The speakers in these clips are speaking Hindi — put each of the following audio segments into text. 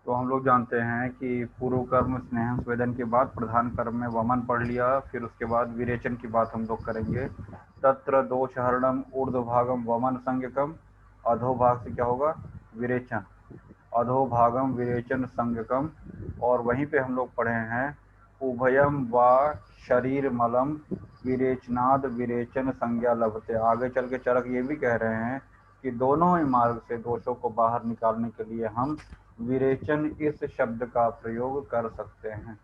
तो हम लोग जानते हैं कि पूर्व कर्म स्नेह स्वेदन के बाद प्रधान कर्म में वमन पढ़ लिया, फिर उसके बाद विरेचन की बात हम लोग करेंगे। तत्र दोषहरणम ऊर्ध्वभागम वमन संज्ञकम, अधोभाग से क्या होगा विरेचन, अधोभागम विरेचन संज्ञकम। और वहीं पे हम लोग पढ़े हैं उभयम व शरीर मलम विरेचनाद विरेचन संज्ञा लभते। आगे चल के चरक ये भी कह रहे हैं कि दोनों ही मार्ग से दोषों को बाहर निकालने के लिए हम विरेचन इस शब्द का प्रयोग कर सकते हैं।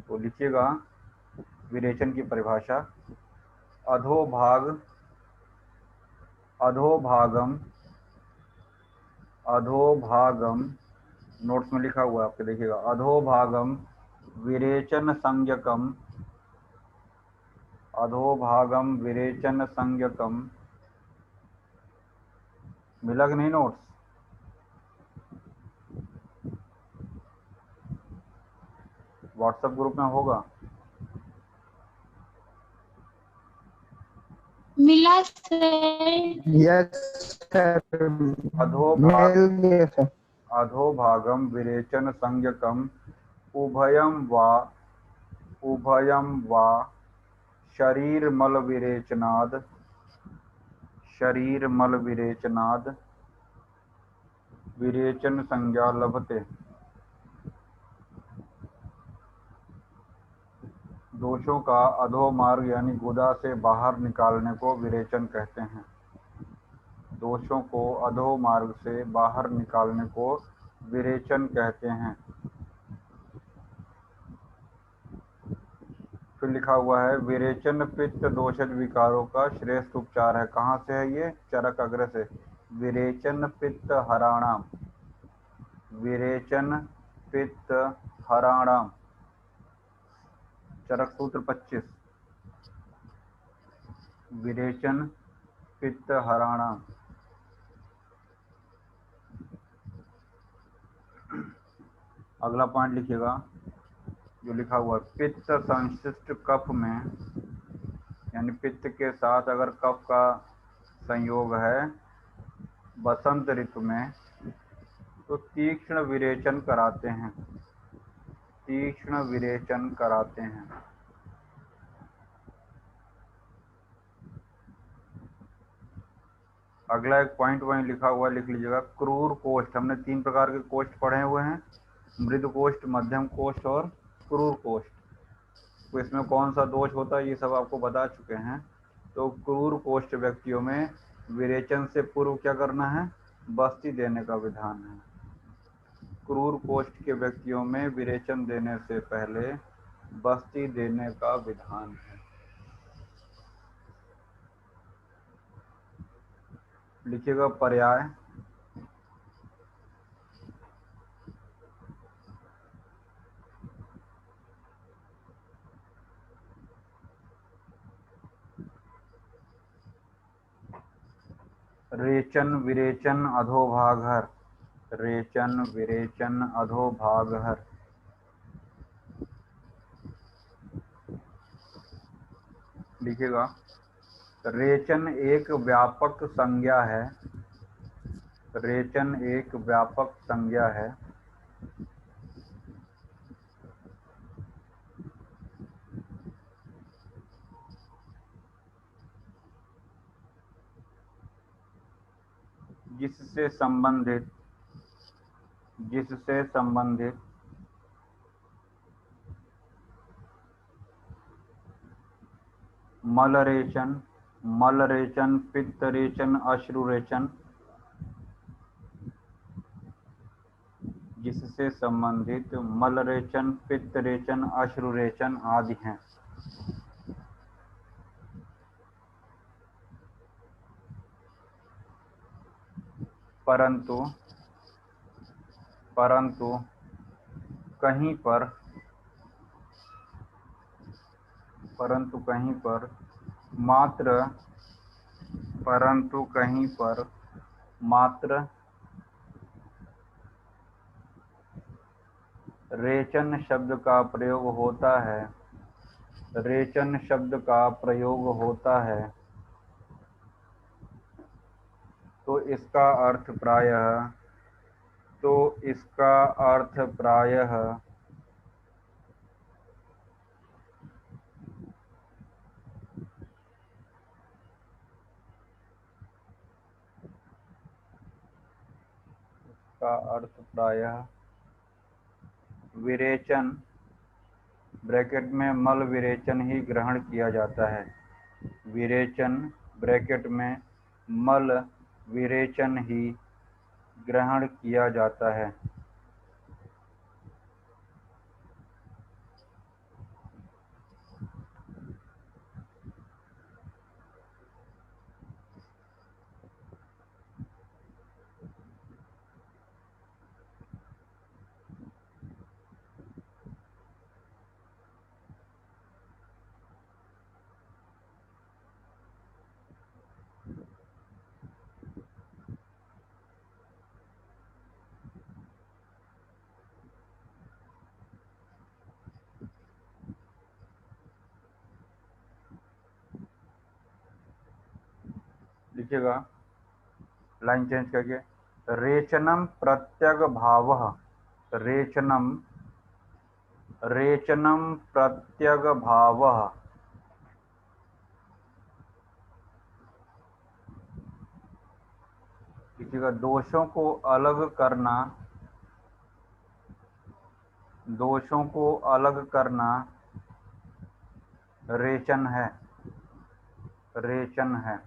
तो लिखिएगा विरेचन की परिभाषा। अधोभाग, अधोभागम, अधोभागम, नोट्स में लिखा हुआ है आपके देखिएगा, अधोभागम विरेचन संज्ञकम, अधोभागम विरेचन संज्ञकम। मिला कि नहीं नोट्स? व्हाट्सएप ग्रुप में होगा। मिला सर। यस सर, अधोभाग, मिल गया सर। अधोभागम विरेचन संज्ञकम उभयम वा शरीर मल विरेचनाद, शरीर मल विरेचनाद विरेचन संज्ञा लभते। दोषों का अधोमार्ग यानी गुदा से बाहर निकालने को विरेचन कहते हैं। दोषों को अधोमार्ग से बाहर निकालने को विरेचन कहते हैं। फिर लिखा हुआ है विरेचन पित्त दोषज विकारों का श्रेष्ठ उपचार है। कहाँ से है ये? चरक अग्र से। विरेचन पित्त हराणाम, विरेचन पित्त हराणाम, चरक सूत्र 25। विरेचन पित्त हराणाम। अगला पॉइंट लिखिएगा जो लिखा हुआ है, पित्त संश्लिष्ट कफ में, यानी पित्त के साथ अगर कफ का संयोग है बसंत ऋतु में तो तीक्ष्ण विरेचन कराते हैं, तीक्ष्ण विरेचन कराते हैं। अगला एक पॉइंट वहीं लिखा हुआ लिख लीजिएगा, क्रूर कोष्ठ। हमने 3 प्रकार के कोष्ठ पढ़े हुए हैं, मृदु कोष्ठ, मध्यम कोष्ठ और क्रूर कोष्ठ। तो इसमें कौन सा दोष होता है ये सब आपको बता चुके हैं। तो क्रूर कोष्ठ व्यक्तियों में विरेचन से पूर्व क्या करना है? बस्ती देने का विधान है। क्रूर कोष्ठ के व्यक्तियों में विरेचन देने से पहले बस्ती देने का विधान है। लिखिएगा पर्याय। रेचन विरेचन अधोभागहर, रेचन विरेचन अधोभागहर। लिखिएगा रेचन एक व्यापक संज्ञा है, रेचन एक व्यापक संज्ञा है। जिससे संबंधित, जिससे संबंधित मलरेचन, मलरेचन, पित्तरेचन, अश्रुरेचन, जिससे संबंधित मलरेचन, पित्तरेचन, अश्रुरेचन आदि हैं। परंतु परंतु कहीं पर, परंतु कहीं पर मात्र, परंतु कहीं पर मात्र रेचन शब्द का प्रयोग होता है, रेचन शब्द का प्रयोग होता है, तो इसका अर्थ प्रायः तो इसका अर्थ प्रायः विरेचन ब्रैकेट में मल विरेचन ही ग्रहण किया जाता है। विरेचन ब्रैकेट में मल विरेचन ही ग्रहण किया जाता है। लिखिएगा लाइन चेंज करके, रेचनम प्रत्यग भावः, रेचनम रेचनम प्रत्यग भावः, लिखिएगा दोषों को अलग करना, दोषों को अलग करना रेचन है, रेचन है।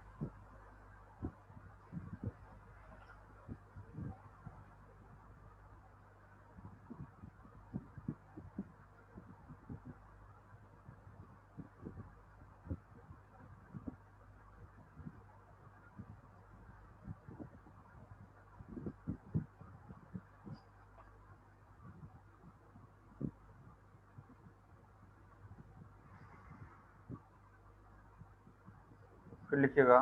फिर लिखिएगा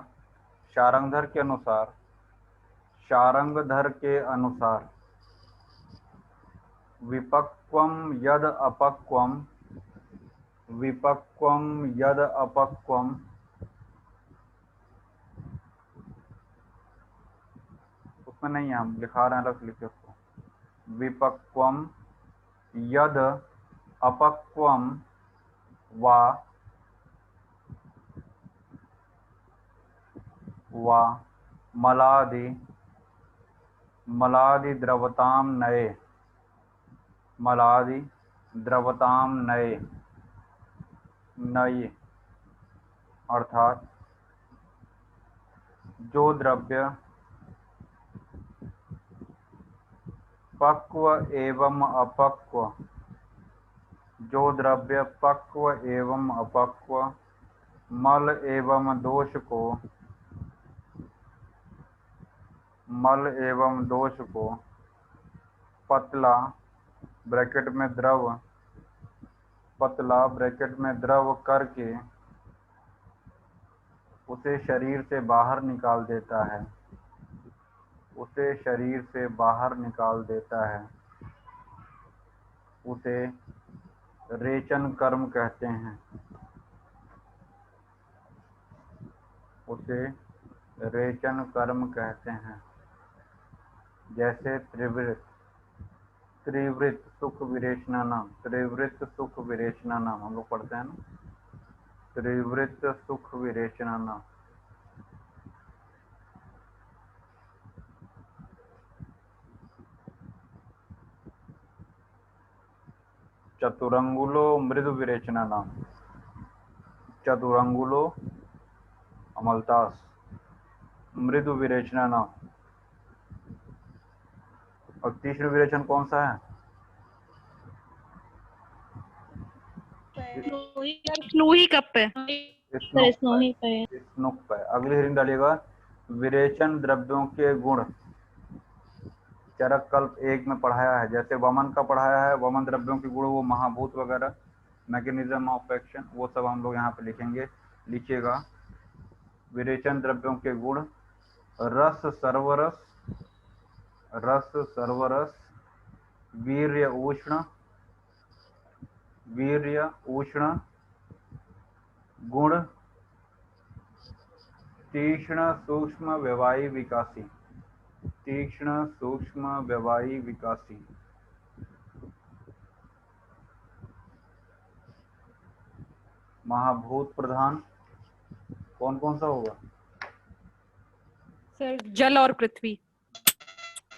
शारंगधर के अनुसार, शारंगधर के अनुसार विपक्वम यद अपक्वम, विपक्वम यद अपक्वम, उसमें नहीं है, हम लिखा रहे हैं अलग से, लिखे उसको। विपक्वम यद अपक्वम वा मलादि मलादि द्रवताम नये, मलादि द्रवताम नये, नये अर्थात जो द्रव्य पक्व एवं अपक्व, जो द्रव्य पक्व एवं अपक्व मल एवं दोष को, मल एवं दोष को पतला ब्रैकेट में द्रव, पतला ब्रैकेट में द्रव करके उसे शरीर से बाहर निकाल देता है, उसे शरीर से बाहर निकाल देता है, उसे रेचन कर्म कहते हैं, उसे रेचन कर्म कहते हैं। जैसे त्रिवृत, त्रिवृत सुख विरेचना नाम, त्रिवृत सुख विरेचना नाम हम लोग पढ़ते हैं ना, त्रिवृत सुख विरेचना नाम। चतुरंगुलो मृदु विरेचना नाम, चतुरंगुलो अमलतास मृदु विरेचना नाम। और तीसरा विरेचन कौन सा है? स्नूही कप पे, स्नुक पे। अगली हेडिंग डालिएगा विरेचन द्रव्यों के गुण। चरक कल्प 1 में पढ़ाया है, जैसे वमन का पढ़ाया है, वमन द्रव्यों के गुण, वो महाभूत वगैरह, मैकेनिज्म ऑफ एक्शन, वो सब हम लोग यहाँ पे लिखेंगे। लिखिएगा विरेचन द्रव्यों के गुण, रस सर्वरस, रस सर्वरस, वीर्य उष्ण, वीर्य उष्ण, गुण तीक्ष्ण सूक्ष्म व्यवायी विकासी, तीक्ष्ण सूक्ष्म व्यवायी विकासी। महाभूत प्रधान कौन कौन सा होगा? सर जल और पृथ्वी।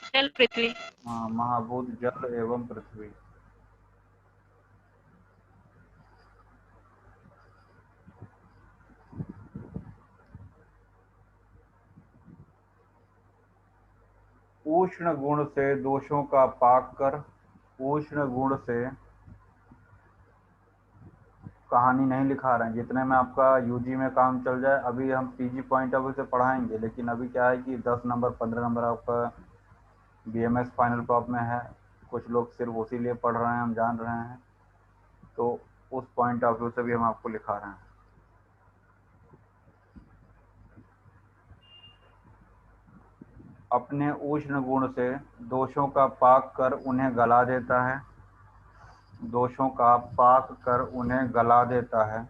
जल पृथ्वी। हाँ, महाभूत जल एवं पृथ्वी। उष्ण गुण से दोषों का पाक कर। उष्ण गुण से कहानी नहीं लिखा रहे हैं, जितने में आपका यूजी में काम चल जाए। अभी हम पीजी पॉइंट ऑफ व्यू से पढ़ाएंगे, लेकिन अभी क्या है कि 10 नंबर 15 नंबर आपका बीएमएस फाइनल प्रॉप में है। कुछ लोग सिर्फ उसी लिए पढ़ रहे हैं, हम जान रहे हैं, तो उस पॉइंट ऑफ व्यू से भी हम आपको लिखा रहे हैं। अपने उष्ण गुण से दोषों का पाक कर उन्हें गला देता है। दोषों का पाक कर उन्हें गला देता है।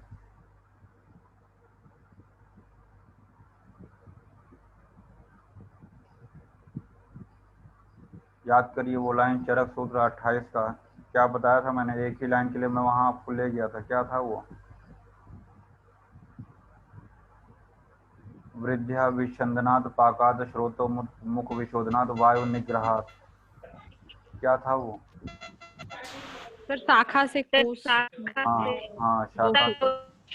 याद करिए वो लाइन चरक सूत्र 28 का। क्या बताया था मैंने? एक ही लाइन के लिए मैं वहां आपको ले गया था, क्या था वो? वृद्ध्या विच्छंदनात् पाकात् श्रोतो मुख विशोधनात् वायु निग्रहात्। क्या था वो? सर शाखा से कोष। हाँ हाँ, शाखा से।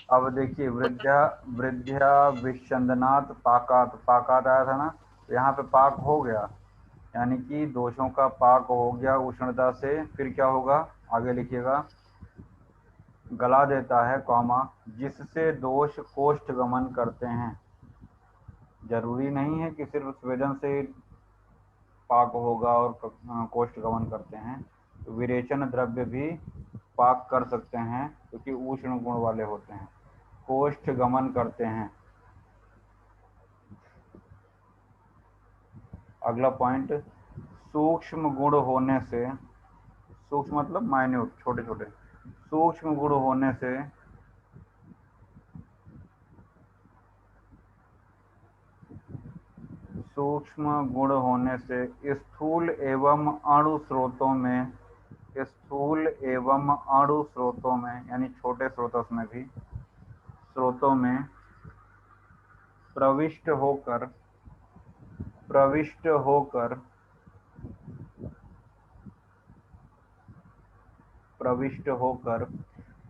अब देखिए, वृद्ध्या विच्छंदनात् पाकात्। पाकात् आया था ना, तो यहाँ पे पाक हो गया, यानी कि दोषों का पाक हो गया उष्णता से। फिर क्या होगा, आगे लिखिएगा। गला देता है कौमा, जिससे दोष कोष्ठ गमन करते हैं। जरूरी नहीं है कि सिर्फ स्वेदन से पाक होगा और कोष्ठ गमन करते हैं, तो विरेचन द्रव्य भी पाक कर सकते हैं, क्योंकि उष्ण गुण वाले होते हैं, कोष्ठ गमन करते हैं। अगला पॉइंट, सूक्ष्म गुण होने से, सूक्ष्म मतलब माइन्यूट, छोटे छोटे, सूक्ष्म गुण होने से सूक्ष्म गुण होने से स्थूल एवं अणु स्रोतों में, स्थूल एवं अणु स्रोतों में यानी छोटे स्रोतों में भी, स्रोतों में प्रविष्ट होकर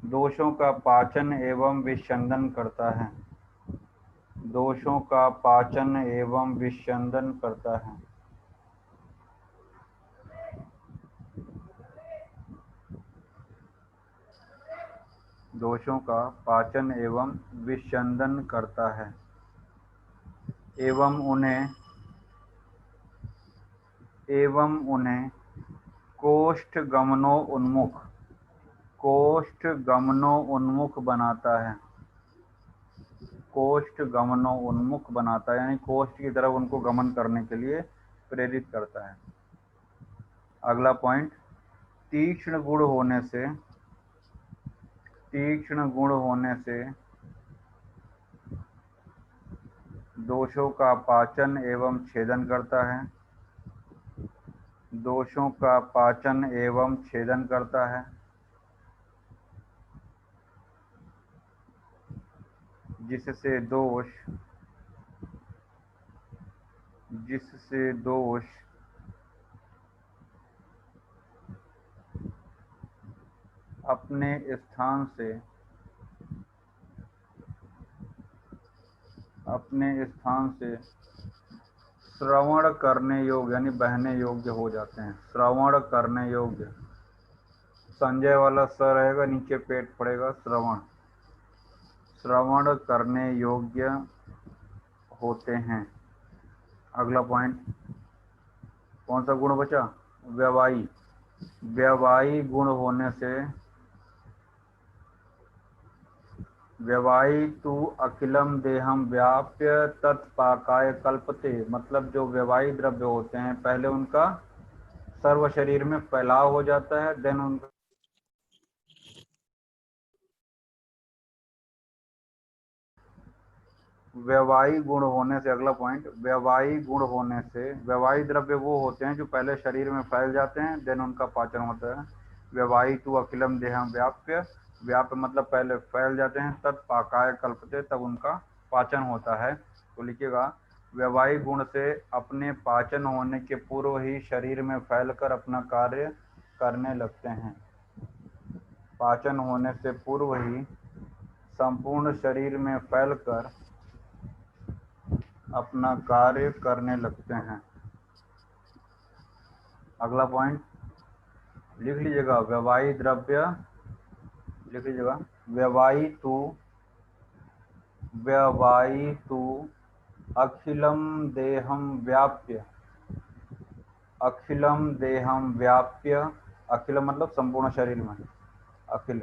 दोषों का पाचन एवं विच्छेदन करता है। दोषों का पाचन एवं विच्छेदन करता है। दोषों का पाचन एवं विच्छेदन करता है। एवं उन्हें कोष्ठ गमनोन्मुख बनाता है। कोष्ठ गमनोन्मुख बनाता है, यानी कोष्ठ की तरफ उनको गमन करने के लिए प्रेरित करता है। अगला पॉइंट, तीक्ष्ण गुण होने से दोषों का पाचन एवं छेदन करता है। दोषों का पाचन एवं छेदन करता है, जिससे दोष अपने स्थान से श्रवण करने योग्य यानी बहने योग्य हो जाते हैं। श्रवण करने योग्य, संजय वाला स रहेगा, नीचे पेट पड़ेगा, श्रवण करने योग्य होते हैं। अगला पॉइंट, कौन सा गुण बचा? व्यवायी गुण होने से, व्यवायी तु अखिलम देहम व्याप्य तत्पाकाय कल्पते। मतलब जो व्यवायी द्रव्य होते हैं, पहले उनका सर्व शरीर में फैलाव हो जाता है, देन उनका व्यवायी गुण होने से, अगला पॉइंट, व्यवायी गुण होने से, व्यवायी द्रव्य वो होते हैं जो पहले शरीर में फैल जाते हैं, देन उनका पाचन होता है। व्यवायी तु अखिलम देहम व्याप्य, व्याप्य मतलब पहले फैल जाते हैं, तत् पाकाय कल्पते, तब उनका पाचन होता है। तो लिखिएगा, व्यवायी गुण से अपने पाचन होने के पूर्व ही शरीर में फैलकर अपना कार्य करने लगते हैं। पाचन होने से पूर्व ही संपूर्ण शरीर में फैलकर अपना कार्य करने लगते हैं। अगला पॉइंट लिख लीजिएगा, व्यवायी द्रव्य, लिख लीजिएगा, व्यवायी तु अखिलम देहम व्याप्य, अखिलम देहम व्याप्य, अखिलम मतलब संपूर्ण शरीर में, अखिल,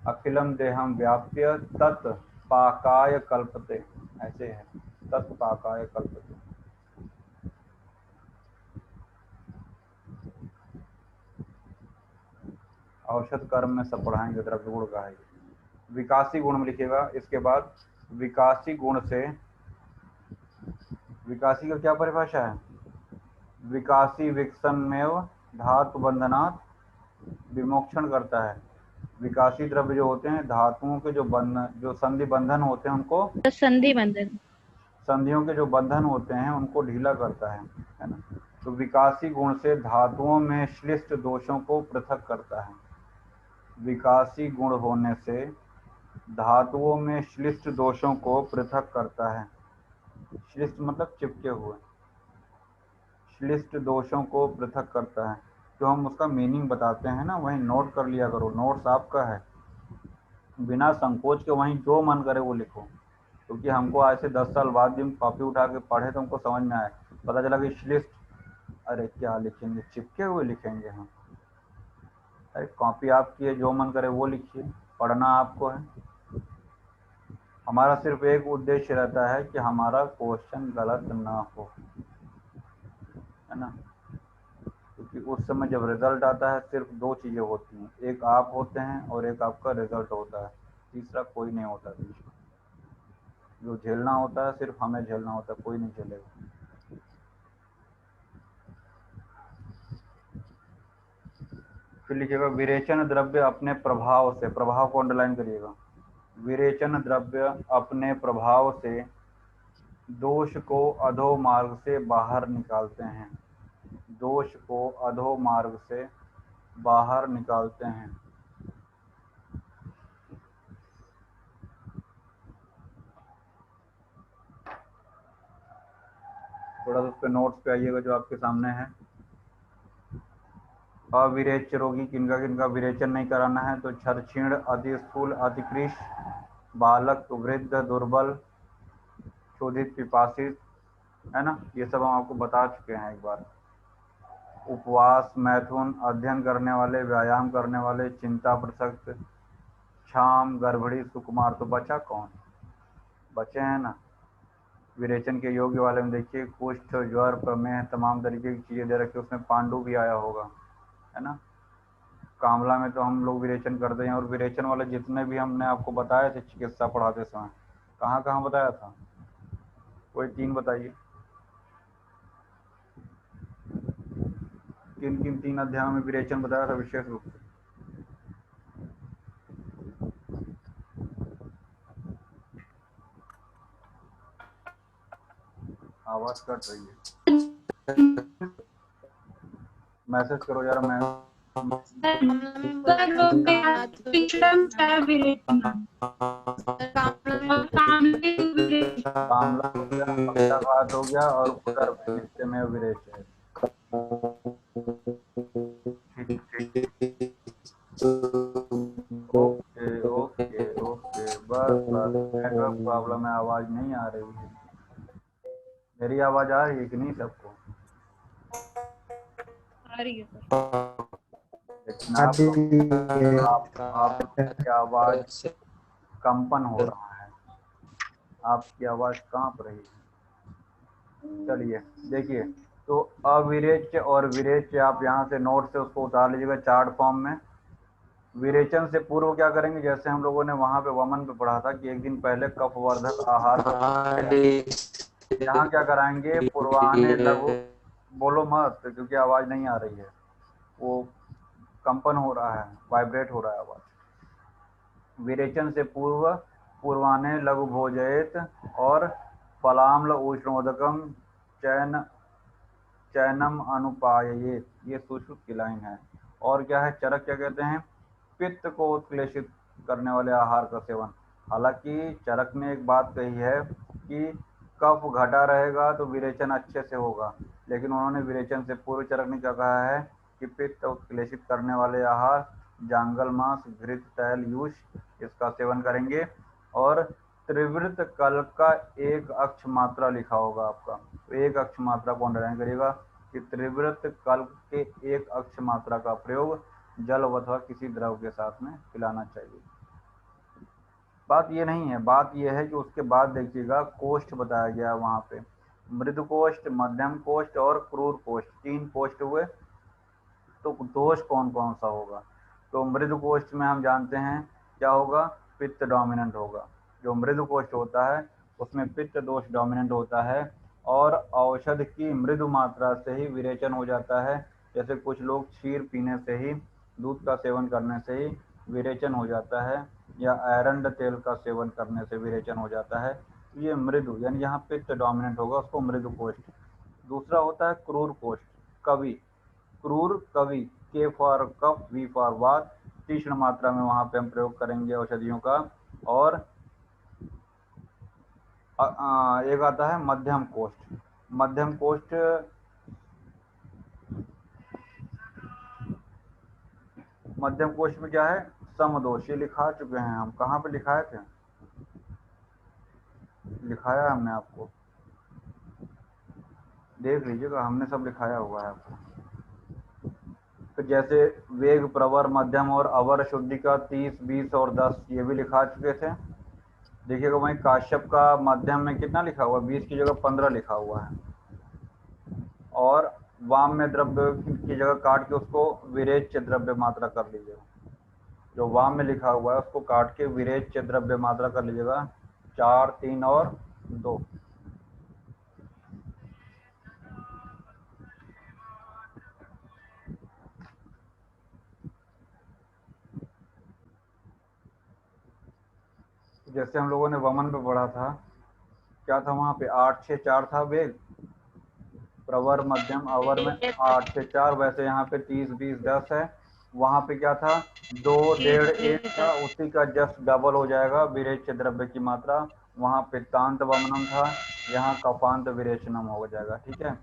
अखिलम देहम व्याप्य तत् पाकाय कल्पते, ऐसे है, तत् पाकाय कल्पते। औषध कर्म में सब पढ़ाएंगे, द्रव्य गुण का है। विकासी गुण में लिखिएगा, इसके बाद विकासी गुण से, विकासी का क्या परिभाषा है, विकासी विकसन में धातु बंधनात् विमोक्षण करता है। विकासी द्रव्य जो होते हैं, धातुओं के जो बंधन, जो संधि बंधन होते हैं उनको, संधि बंधन, संधियों के जो बंधन होते हैं उनको ढीला करता है ना। तो विकासी गुण से धातुओं में श्लिष्ट दोषों को पृथक करता है। विकासी गुण होने से धातुओं में श्लिष्ट दोषों को पृथक करता है। श्लिष्ट मतलब चिपके हुए, श्लिष्ट दोषों को पृथक करता है। जो हम उसका मीनिंग बताते हैं ना, वहीं नोट कर लिया करो, नोट्स आपका है, बिना संकोच के वहीं जो मन करे वो लिखो, क्योंकि हमको आज से 10 साल बाद भी हम कॉपी उठा के पढ़े तो हमको समझ में आए, पता चला कि श्लिष्ट, अरे क्या लिखेंगे, चिपके हुए लिखेंगे हम। अरे कॉपी आपकी है, जो मन करे वो लिखिए, पढ़ना आपको है। हमारा सिर्फ एक उद्देश्य रहता है कि हमारा क्वेश्चन गलत ना हो, है ना। क्योंकि उस समय जब रिजल्ट आता है सिर्फ 2 चीज़ें होती हैं, एक आप होते हैं और एक आपका रिजल्ट होता है, तीसरा कोई नहीं होता बीच में। जो झेलना होता है सिर्फ हमें झेलना होता है, कोई नहीं झेलेगा। फिर लिखिएगा, विरेचन द्रव्य अपने प्रभाव से, प्रभाव को अंडरलाइन करिएगा, विरेचन द्रव्य अपने प्रभाव से दोष को अधो मार्ग से बाहर निकालते हैं, दोष को अधो मार्ग से बाहर निकालते हैं। थोड़ा सा उस पर नोट्स पे आइएगा जो आपके सामने है। अविरेच्य रोगी किनका किनका विरेचन नहीं कराना है, तो छरछीण, अति स्थूल, अतिकृश, बालक, वृद्ध, दुर्बल, शोधित, पिपासित, है ना, ये सब हम आपको बता चुके हैं एक बार। उपवास, मैथुन, अध्ययन करने वाले, व्यायाम करने वाले, चिंता प्रसक्त, क्षाम, गर्भड़ी, सुकुमार, तो बचा कौन, बचे हैं ना। विरेचन के योग्य वाले में देखिए, कुष्ठ, ज्वर, प्रमेह, तमाम तरीके की चीज़ें दे रखी, उसमें पांडु भी आया होगा, है ना। कामला में तो हम लोग विरेचन करते हैं, और विरेचन वाले जितने भी हमने आपको बताए थे चिकित्सा पढ़ाते समय, कहाँ कहाँ बताया था, कोई 3 बताइए, किन किन 3 अध्यायों में विरेचन बताया था विशेष रूप से। आवाज कट रही है, मैसेज करो यार। मैं कामला हो गया, पक्षाघात हो गया, और उदर हिस्से में विरेच है। ओके ओके ओके, बस बस, नेटवर्क प्रॉब्लम है, आवाज नहीं आ रही है। मेरी आवाज आ रही है कि नहीं सबको? आ रही है सर। लेकिन आपकी आवाज कंपन हो रहा है, आपकी आवाज कांप रही है। चलिए देखिए, तो अविरेच्य और विरेच्य आप यहाँ से नोट से उसको उतार लीजिएगा चार्ट फॉर्म में। विरेचन से पूर्व क्या करेंगे, जैसे हम लोगों ने वहां पे वमन पे पढ़ा था कि एक दिन पहले कफवर्धक आहार का सेवन किया। यहाँ क्या कराएंगे, पूर्वाह्ने लघु, बोलो मत क्योंकि आवाज नहीं आ रही है, वो कंपन हो रहा है, वाइब्रेट हो रहा है आवाज। विरेचन से पूर्व पूर्वाह्ने लघु भोजयेत और फलाम्ल उष्णोदकम चयन चयनम अनुपायेत, ये सुश्रुत की लाइन है। और क्या है, चरक क्या कहते हैं, पित्त को उत्क्लेशित करने वाले आहार का सेवन। हालांकि चरक ने एक बात कही है कि कफ घटा रहेगा तो विरेचन अच्छे से होगा, लेकिन उन्होंने विरेचन से पूर्व चरक ने क्या कहा है कि पित्त उत्क्लेशित करने वाले आहार जांगल मांस, घृत, तैल, यूष, इसका सेवन करेंगे। और त्रिवृत कल का एक अक्ष मात्रा लिखा होगा आपका, तो एक अक्ष मात्रा को अंडरलाइन करिएगा कि त्रिवृत कल के एक अक्ष मात्रा का प्रयोग जल अथवा किसी द्रव के साथ में पिलाना चाहिए। बात ये नहीं है, बात ये है कि उसके बाद देखिएगा कोष्ठ बताया गया वहां पे, मृदु कोष्ठ, मध्यम कोष्ठ और क्रूर कोष्ठ, 3 कोष्ठ हुए। तो दोष कौन कौन सा होगा, तो मृदु कोष्ठ में हम जानते हैं क्या होगा, पित्त डोमिनेंट होगा। जो मृदु कोष्ठ होता है उसमें पित्त दोष डोमिनेंट होता है और औषध की मृदु मात्रा से ही विरेचन हो जाता है। जैसे कुछ लोग क्षीर पीने से ही, दूध का सेवन करने से ही विरेचन हो जाता है, या एरंड तेल का सेवन करने से विरेचन हो जाता है। ये मृदु यानी यहाँ पित्त डोमिनेंट होगा, उसको मृदु कोष्ठ। दूसरा होता है क्रूर कोष्ठ, कवि, क्रूर कवि, के फॉर कफ, वी फॉर वात, तीक्ष्ण मात्रा में वहां पे हम प्रयोग करेंगे औषधियों का। और एक आता है मध्यम कोष्ठ। मध्यम कोष्ठ, मध्यम कोष्ठ में क्या है, समदोष, ये लिखा चुके हैं हम, कहाँ पे लिखाए थे, लिखाया हमने आपको, देख लीजिएगा, हमने सब लिखाया हुआ है आपको। तो जैसे वेग, प्रवर, मध्यम और अवर शुद्धि का 30, 20 और 10 ये भी लिखा चुके थे। देखिएगा वहीं काश्यप का मध्यम में कितना लिखा हुआ, 20 की जगह 15 लिखा हुआ है। और वाम में द्रव्य की जगह काट के उसको विरेच्य द्रव्य मात्रा कर लीजिएगा, जो वाम में लिखा हुआ है उसको काट के विरेच्य द्रव्य मात्रा कर लीजिएगा, 4, 3 और 2। जैसे हम लोगों ने वमन पे पढ़ा था, क्या था वहां पे, 8, 6, 4 था वेग, प्रवर, मध्यम, अवर में 8, 6, 4। वैसे यहाँ पे 30, 20, 10 है। वहां पे क्या था, 2, 1.5, 1 था, उसी का जस्ट डबल हो जाएगा विरेच्य द्रव्य की मात्रा। वहां पित्तांत वमनम था, यहाँ कफांत विरेचनम हो जाएगा, ठीक है।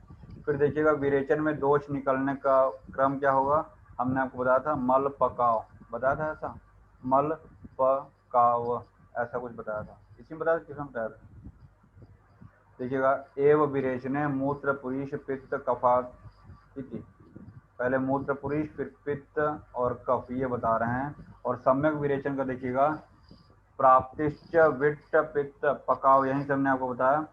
फिर देखिएगा विरेचन में दोष निकलने का क्रम क्या होगा, हमने आपको बताया था मल पकाव, बताया था ऐसा, मल पकाव ऐसा कुछ बताया था, इसी में बताया था, किसमें बताया था, देखिएगा, एव विरेचने मूत्र पुरीश पित्त कफात इति, पहले मूत्र पुरीश फिर पित्त और कफ, ये बता रहे हैं। और सम्यक विरेचन का देखिएगा, प्राप्तिश्च विट्ट पित्त पकाव, यहीं से हमने आपको बताया,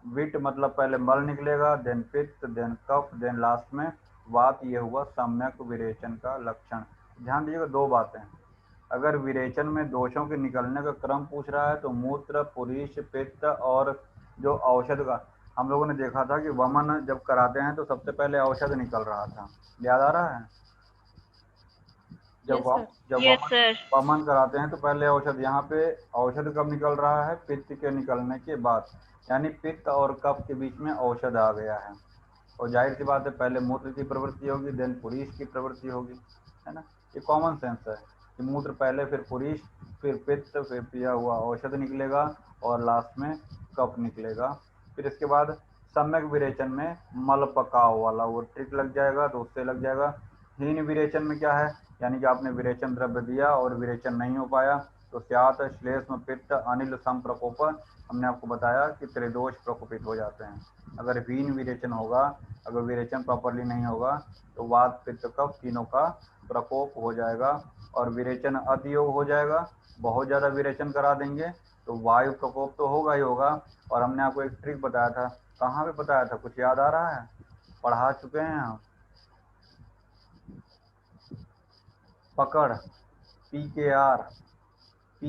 विट मतलब पहले मल निकलेगा, देन पित्त, देन कफ, देन लास्ट में वात, ये हुआ सम्यक विरेचन का लक्षण। ध्यान दीजिएगा 2 बातें, अगर विरेचन में दोषों के निकलने का क्रम पूछ रहा है तो मूत्र, पुरीश, पित्त और जो औषध का, हम लोगों ने देखा था कि वमन जब कराते हैं तो सबसे पहले औषध निकल रहा था, याद आ रहा है, जब यस सर। वमन कराते हैं तो पहले औषध, यहाँ पे औषध कब निकल रहा है, पित्त के निकलने के बाद, यानी पित्त और कफ के बीच में औषध आ गया है। और जाहिर सी बात है पहले मूत्र की प्रवृत्ति होगी, देन पुरीश की प्रवृत्ति होगी, है ना, ये कॉमन सेंस है कि मूत्र पहले, फिर पुरीश, फिर पित्त, फिर पिया हुआ औषध निकलेगा और लास्ट में कफ निकलेगा। फिर इसके बाद सम्यक विरेचन में मल पकाव वाला वो ट्रिक लग जाएगा, तो उससे लग जाएगा। हीन विरेचन में क्या है, यानी कि आपने विरेचन द्रव्य दिया और विरेचन नहीं हो पाया, तो स्यात श्लेष्म पित्त अनिल संप्रकोप, हमने आपको बताया कि त्रिदोष प्रकोपित हो जाते हैं। अगर हीन विरेचन होगा, अगर विरेचन प्रॉपरली नहीं होगा तो वात, पित्त, कफ तीनों का प्रकोप हो जाएगा और विरेचन अतियोग हो जाएगा। बहुत ज़्यादा विरेचन करा देंगे तो वायु प्रकोप तो होगा ही होगा। और हमने आपको एक ट्रिक बताया था, कहाँ पे बताया था, कुछ याद आ रहा है, पढ़ा चुके हैं हम, पकड़, पी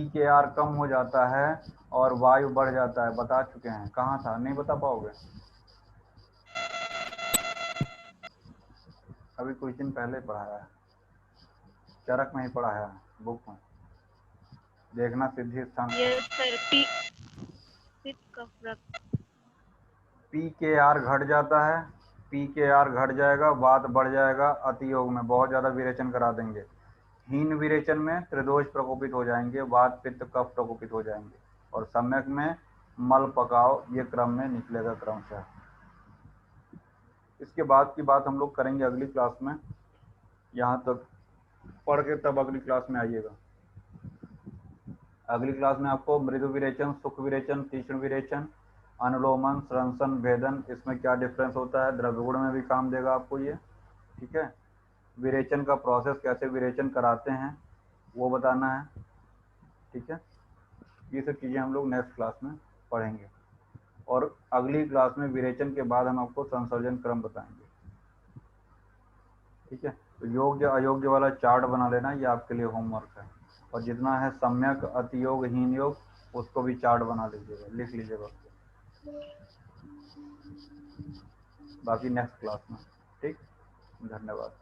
के आर कम हो जाता है और वायु बढ़ जाता है, बता चुके हैं। कहाँ था, नहीं बता पाओगे? अभी कुछ दिन पहले पढ़ाया है, चरक में ही पढ़ाया है, बुक में देखना। सिद्धि स्थान Yes, sir. Pick कफ रख. पी के आर घट जाता है, पी के आर घट जाएगा, वात बढ़ जाएगा, अतियोग में बहुत ज्यादा विरेचन करा देंगे। हीन विरेचन में त्रिदोष प्रकोपित हो जाएंगे, वात पित्त कफ प्रकोपित हो जाएंगे, और सम्यक में मल पकाओ, ये क्रम में निकलेगा क्रमशः। इसके बाद की बात हम लोग करेंगे अगली क्लास में। यहाँ तक पढ़ के तब अगली क्लास में आइएगा। अगली क्लास में आपको मृदु विरेचन, सुख विरेचन, तीक्ष्ण विरेचन, अनुलोमन, स्रंसन, भेदन, इसमें क्या डिफरेंस होता है, द्रव्यगुण में भी काम देगा आपको ये, ठीक है। विरेचन का प्रोसेस, कैसे विरेचन कराते हैं वो बताना है, ठीक है। ये सब चीज़ें हम लोग नेक्स्ट क्लास में पढ़ेंगे, और अगली क्लास में विरेचन के बाद हम आपको संसर्जन क्रम बताएंगे, ठीक है। तो योग्य अयोग्य वाला चार्ट बना लेना, ये आपके लिए होमवर्क है। और जितना है सम्यक, अतियोग, हीन योग, उसको भी चार्ट बना लीजिएगा, लिख लीजिएगा उसको, बाकी नेक्स्ट क्लास में, ठीक। धन्यवाद।